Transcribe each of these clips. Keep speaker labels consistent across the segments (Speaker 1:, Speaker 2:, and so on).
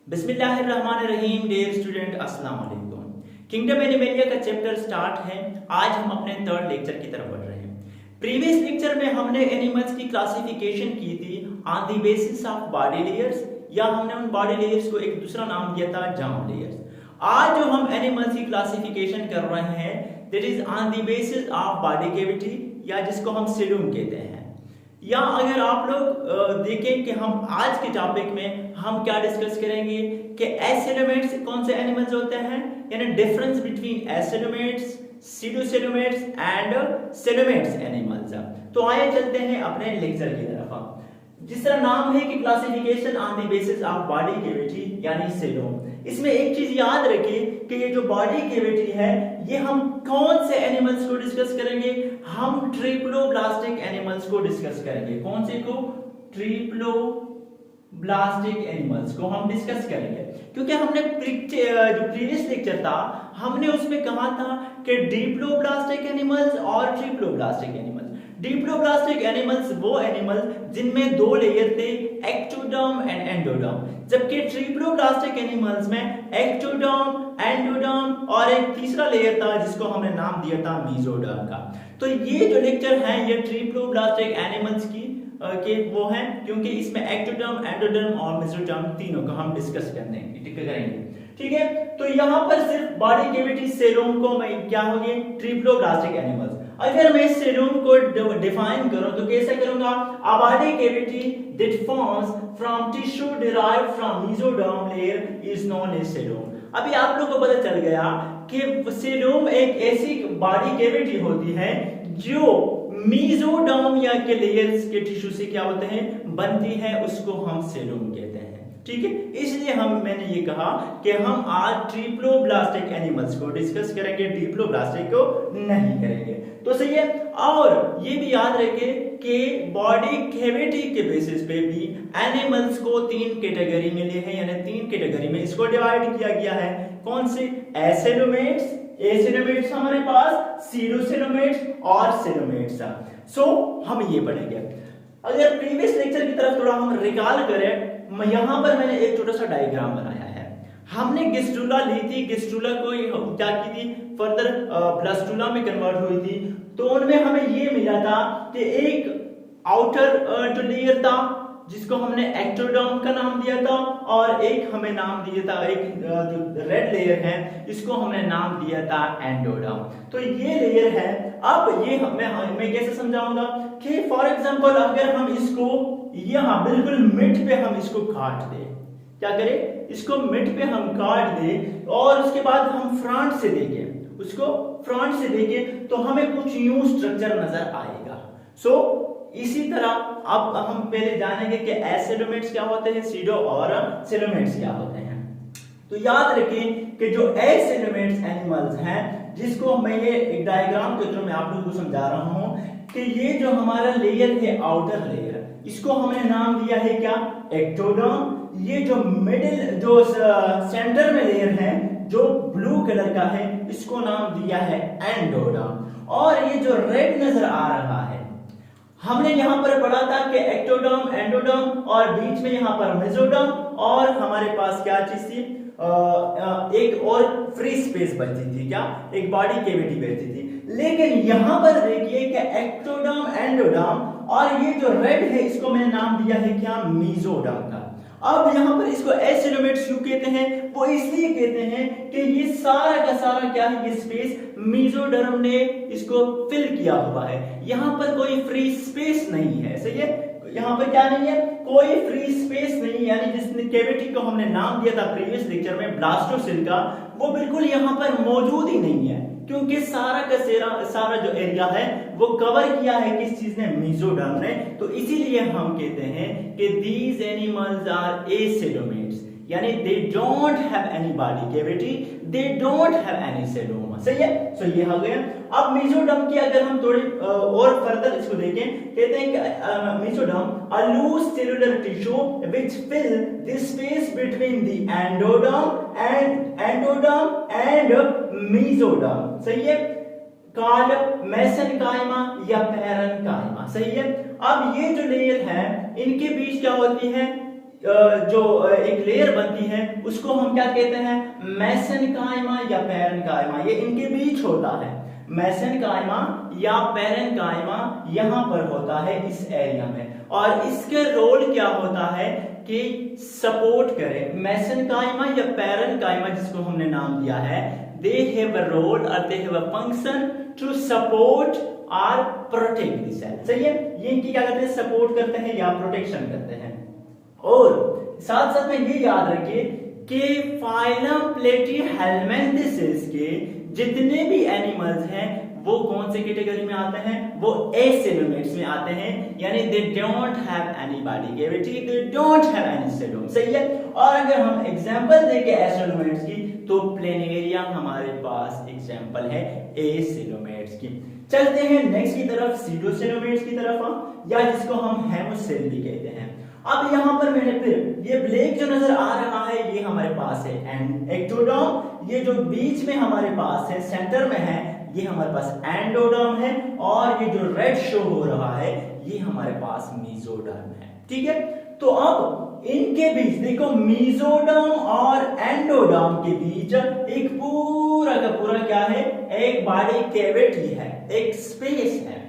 Speaker 1: बिस्मिल्लाहिर्रहमानिर्रहीम। Dear student, अस्सलाम वालेकुम। किंगडम एनिमलिया का चैप्टर स्टार्ट है। आज हम अपने थर्ड लेक्चर की तरफ बढ़ रहे हैं। प्रीवियस लेक्चर में हमने एनिमल्स की क्लासिफिकेशन की थी on the basis of body layers, या हमने उन बॉडी लेयर्स को एक दूसरा नाम दिया था जर्म लेयर्स। आज जो हम एनिमल्स की क्लासिफिकेशन कर रहे हैं that is on the basis of body cavity, या जिसको हम सीलूम कहते हैं। या अगर आप लोग देखें कि हम आज के टॉपिक में हम क्या डिस्कस करेंगे कि एसिलोमेट्स कौन से एनिमल्स होते हैं, यानी difference between acoelomates, pseudocoelomates and coelomates animals. तो आइए चलते हैं अपने लेक्चर की तरफ। जिस तरह नाम है कि classification on the basis of body cavity यानी सेलोम। इसमें एक चीज याद रखिए कि ये जो बॉडी कैविटी है ये हम कौन से एनिमल्स को डिस्कस करेंगे, हम ट्रिप्लोब्लास्टिक एनिमल्स को डिस्कस करेंगे। कौन से को? ट्रिप्लोब्लास्टिक एनिमल्स को हम डिस्कस करेंगे, क्योंकि हमने जो प्रीवियस लेक्चर था हमने उसमें कहा था कि डिप्लोब्लास्टिक एनिमल्स और ट्रिप्लोब्लास्टिक एनिमल्स। डिप्लोब्लास्टिक एनिमल्स वो एनिमल जिनमें दो लेयर थे, एक्टोडर्म एंड एंडोडर्म, जबकि ट्रिप्लोब्लास्टिक एनिमल्स में एक्टोडर्म, एंडोडर्म और एक तीसरा लेयर था जिसको हमने नाम दिया था मेसोडर्म का। तो ये जो लेक्चर है ये ट्रिप्लोब्लास्टिक एनिमल्स की के वो हैं, क्योंकि इसमें एक्टोडर्म, एंडोडर्म और मेसोडर्म तीनों को हम डिस्कस करेंगे। ठीक है, तो यहाँ पर सिर्फ बॉडी कैविटी सेलोम को मैं क्या होगी? Triploblastic animals. अगर मैं सेलोम को डिफाइन करूं तो कैसे करूंगा? A body cavity that forms from tissue derived from mesoderm layer is known as coelom. अभी आप लोगों को पता चल गया कि सेलोम एक ऐसी बॉडी कैविटी होती है जो मेसोडर्म या के लेयर्स के टिश्यू से क्या होते हैं? बनती है, उसको हम सेलोम कहते हैं। ठीक है, इसलिए मैंने ये कहा कि हम आज ट्रिप्लोब्लास्टिक एनिमल्स को डिस्कस करेंगे, डिप्लोब्लास्टिक को नहीं करेंगे। तो सही है। और ये भी याद रखें कि बॉडी कैविटी के बेसिस पे भी एनिमल्स को तीन कैटेगरी में लिए हैं, यानी तीन कैटेगरी में इसको डिवाइड किया गया है। कौन से? एसिलोमेट्स, एसिलोमेट्स हमारे पास, सीडोसेलोमेट्स और सेलोमेट्स। सो हम ये पढ़ेंगे। अगर प्रीवियस लेक्चर की तरफ थोड़ा हम रिकॉल करें, यहां पर मैंने एक छोटा सा डायग्राम बनाया है। हमने गेस्ट्रुला ली थी, गेस्ट्रुला को क्या की थी? फर्दर ब्लास्टुला में कन्वर्ट हुई थी। तो उनमें हमें ये मिला था कि एक आउटर जो लेयर था जिसको हमने एक्टोडर्म का नाम दिया था, और एक हमें नाम दिया था, एक जो रेड लेयर है इसको हमने नाम दिया था एंडोडर्म। तो ये लेयर है। अब ये मैं कैसे समझाऊंगा कि फॉर एग्जांपल अगर हम इसको यहाँ बिल्कुल मिड पे हम इसको काट दें, क्या करें? इसको मिड पे हम काट दें और उसके बाद हम फ्रंट से देखें, उसको फ्रंट से देखें तो हमें कुछ यूं स्ट्रक्चर नजर आएगा। सो इसी तरह अब हम पहले जानेंगे कि एसिलोमेट्स क्या होते हैं, सीडो और सेलोमेट्स क्या होते हैं। तो याद रखें कि जो एसिलोमेट्स एनिमल्स हैं, जिसको मैं ये एक डायग्राम के थ्रू मैं आप लोगों को समझा रहा हूं कि ये जो हमारा लेयर है आउटर लेयर, इसको हमने नाम दिया है क्या? एक्टोडर्म। ये जो मिडिल जो सेंटर में लेयर है जो ब्लू कलर का है इसको नाम दिया है एंडोडर्म। और ये जो रेड नजर आ रहा है हमने यहाँ पर पढ़ा था कि एक्टोडर्म, एंडोडर्म और बीच में यहाँ पर मेसोडर्म, और हमारे पास क्या चीज थी? एक और फ्री स्पेस बची थी, क्या? एक बॉडी कैविटी बची थी। लेकिन यहाँ पर देखिए कि एक्टोडर्म, एंडोडर्म और ये जो रेड है इसको मैंने नाम दिया है क्या? मेसोडर्म का। अब यहाँ पर इसको एसिलोमेट्स क्यों कहते हैं? वो इसलिए कहते हैं कि ये सारा का सारा क्या है? ये स्पेस मेसोडर्म ने इसको फिल किया हुआ है। यहाँ पर कोई फ्री स्पेस नहीं है। सही है, यहाँ पर क्या नहीं है? कोई फ्री स्पेस नहीं, यानी जिसने कैविटी को हमने नाम दिया था प्रीवियस लेक्चर में ब्लास्टोसिल का, वो बिल्कुल यहाँ पर मौजूद ही नहीं है, क्योंकि सारा का सारा जो एरिया है वो कवर किया है किस चीज ने? मेसोडर्म ने। तो इसीलिए हम कहते हैं कि these animals are acilomates, यानी they don't have any body cavity, they don't have any celoma। सही है। सो ये हो गया। अब मेसोडर्म की अगर हम थोड़ी और फर्दर इसको देखें, कहते हैं कि mesoderm a loose cellular tissue which fill the space between the endoderm and mesoderm। सही है। कॉल्ड मेसेनकाइमा या पैरेन्काइमा। सही है। अब ये जो लेयर है इनके बीच क्या होती है? जो एक लेयर बनती है उसको हम क्या कहते हैं, मेसेनकाइमा या पैरेन्काइमा, ये इनके बीच होता है। मेसेनकाइमा या पैरेन्काइमा यहाँ पर होता है इस एरिया में, और इसके रोल क्या होता है कि सपोर्ट करे। मेसेनकाइमा या पैरेन्काइमा जिसको हमने नाम दिया है, they have a role or they have a function to support or protect the cell। सही है, ये इनकी क्या करते हैं, सपोर्ट करते हैं या प्रोटेक्शन करते हैं। और साथ साथ में ये याद रखिए कि फाइलम प्लेटीहेलमिन्थेसिस के जितने भी एनिमल्स हैं वो कौन से कैटेगरी में आते हैं, वो एसेलोमेट्स में आते हैं, यानी they don't have any body cavity, they don't have any coelom. सही है। और अगर हम एग्जांपल देंगे एसेलोमेट्स की, तो प्लेनेरिया हमारे पास एग्जांपल है एसेलोमेट्स की। चलते हैं नेक्स्ट की तरफ, सीडोसेलोमेट्स की तरफ, या जिसको हम हेमोसेल भी कहते हैं। अब यहाँ पर मैंने फिर ये ब्लैक जो नजर आ रहा है ये हमारे पास है एक्टोडर्म, ये जो बीच में हमारे पास है सेंटर में है ये हमारे पास एंडोडर्म है, और ये जो रेड शो हो रहा है ये हमारे पास मेसोडर्म है। ठीक है, तो अब इनके बीच देखो, मेसोडर्म और एंडोडर्म के बीच एक पूरा का पूरा क्या है, एक बॉडी कैविटी है, एक स्पेस है।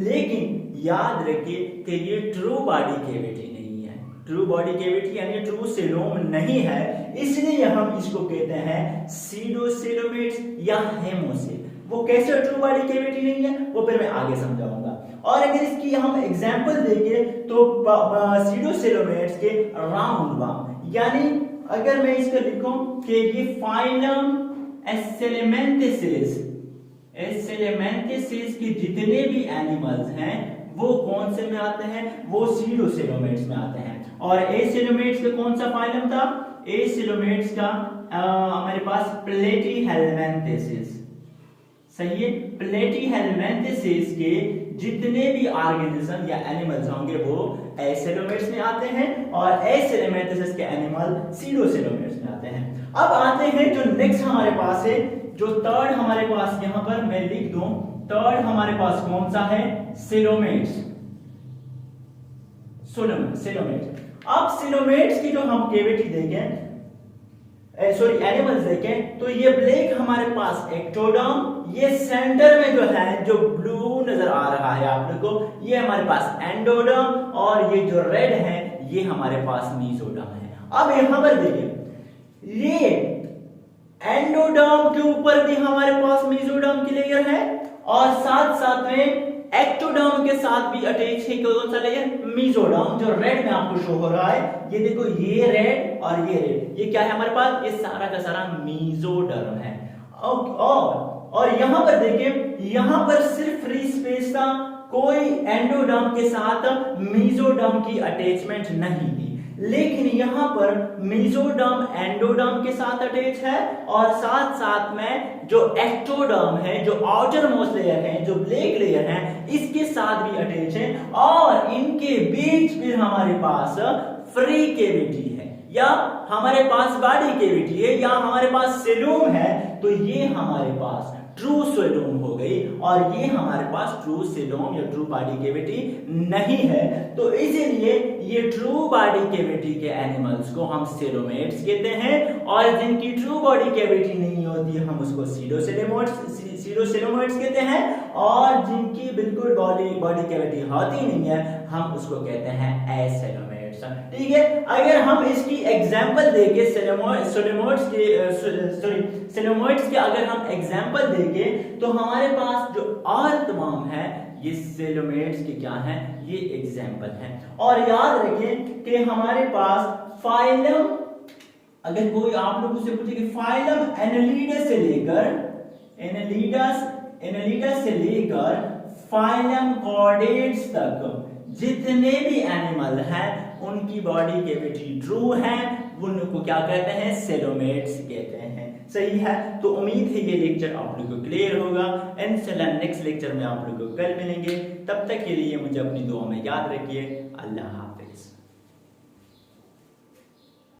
Speaker 1: लेकिन याद रखिए कि ये ट्रू बॉडी कैविटी नहीं है, ट्रू बॉडी कैविटी यानी ट्रू सेलोम नहीं है, इसलिए हम इसको कहते हैं सीडोसेलोमेट्स या हेमोसेल। वो कैसे ट्रू बॉडी कैविटी नहीं है वो फिर मैं आगे समझाऊंगा। और अगर इसकी हम एग्जांपल देखें तो सीडोसेलोमेट्स के राउंड वार्म, यानी अगर मैं इसको लिखूं कि ये फाइलम एसेलेमेंथेसिस के जितने भी एनिमल्स हैं वो कौन से में आते हैं, वो सीडोसेलोमेट्स में आते हैं। और एसेलोमेट्स का कौन सा फाइलम था, एसेलोमेट्स का हमारे पास प्लेटीहेलमिन्थेसिस। सही है, प्लेटीहेलमिन्थेसिस के जितने भी ऑर्गेनिज्म या एनिमल्स होंगे वो एसेलोमेट्स में आते हैं, और एसेलेमेंथेसिस के एनिमल सीडोसेलोमेट्स में आते हैं। अब आते हैं जो नेक्स्ट हमारे पास है, जो थर्ड हमारे पास यहां पर मैं लिख दूं, थर्ड हमारे पास कौन सा है, सेलोमेट्स। सेलोमेट्स। अब सेलोमेट्स की जो हम कैविटी देखें, सॉरी एनिमल्स देखें, तो ये ब्लैक हमारे पास एक्टोडर्म, ये सेंटर में जो है जो ब्लू नजर आ रहा है आप लोग को, ये हमारे पास एंडोडर्म, और ये जो रेड है ये हमारे पास मेसोडर्म है। अब यहां पर देखिए, ये एंडोडर्म के ऊपर भी हमारे पास मेसोडर्म की लेयर है, और साथ साथ में एक्टोडर्म के साथ भी अटैच है कौन सा लेयर, मेसोडर्म, जो रेड में आपको शो हो रहा है। ये देखो, ये रेड और ये रेड, ये क्या है हमारे पास, ये सारा का सारा मेसोडर्म है। और यहां पर देखिए, यहां पर सिर्फ फ्री स्पेस था, कोई एंडोडर्म के साथ मेसोडर्म की अटैचमेंट नहीं थी। लेकिन यहां पर मेसोडर्म एंडोडर्म के साथ अटैच है, और साथ साथ में जो एक्टोडर्म है, जो आउटर मोस्ट लेयर है, जो ब्लैक लेयर है, इसके साथ भी अटैच है। और इनके बीच फिर हमारे पास फ्री कैविटी है, या हमारे पास बॉडी कैविटी है, या हमारे पास सेलोम है। तो ये हमारे पास ट्रू सेलोम हो गई, और ये हमारे पास ट्रू सेलोम या ट्रू बॉडी कैविटी नहीं है। तो इसीलिए ये ट्रू बॉडी कैविटी के एनिमल्स को हम सेलोमेट्स कहते हैं, और जिनकी ट्रू बॉडी कैविटी नहीं होती हम उसको सीडोसेलोमेट्स कहते हैं, और जिनकी बिल्कुल बॉडी कैविटी होती नहीं है हम उसको कहते हैं एसेलोमेट्स। ठीक है, अगर हम इसकी एग्जांपल देके सेलोमेट्स के अगर हम एग्जांपल देके, तो हमारे पास जो अर्थवर्म है ये सेलोमेट्स के क्या हैं, ये एग्जांपल हैं। और याद रखें कि हमारे पास फाइलम, अगर कोई आप लोगों से पूछे कि फाइलम एनालिडा से लेकर फाइलम कॉर्डेट्स तक जितने भी एनिमल हैं उनकी बॉडी कैविटी ट्रू है, उनको क्या कहते हैं, सेलोमेट्स कहते हैं। सही है, तो उम्मीद है ये लेक्चर आप लोगों को क्लियर होगा। इंशाल्लाह नेक्स्ट लेक्चर में आप लोगों को कल मिलेंगे, तब तक के लिए मुझे अपनी दुआ में याद रखिए। अल्लाह।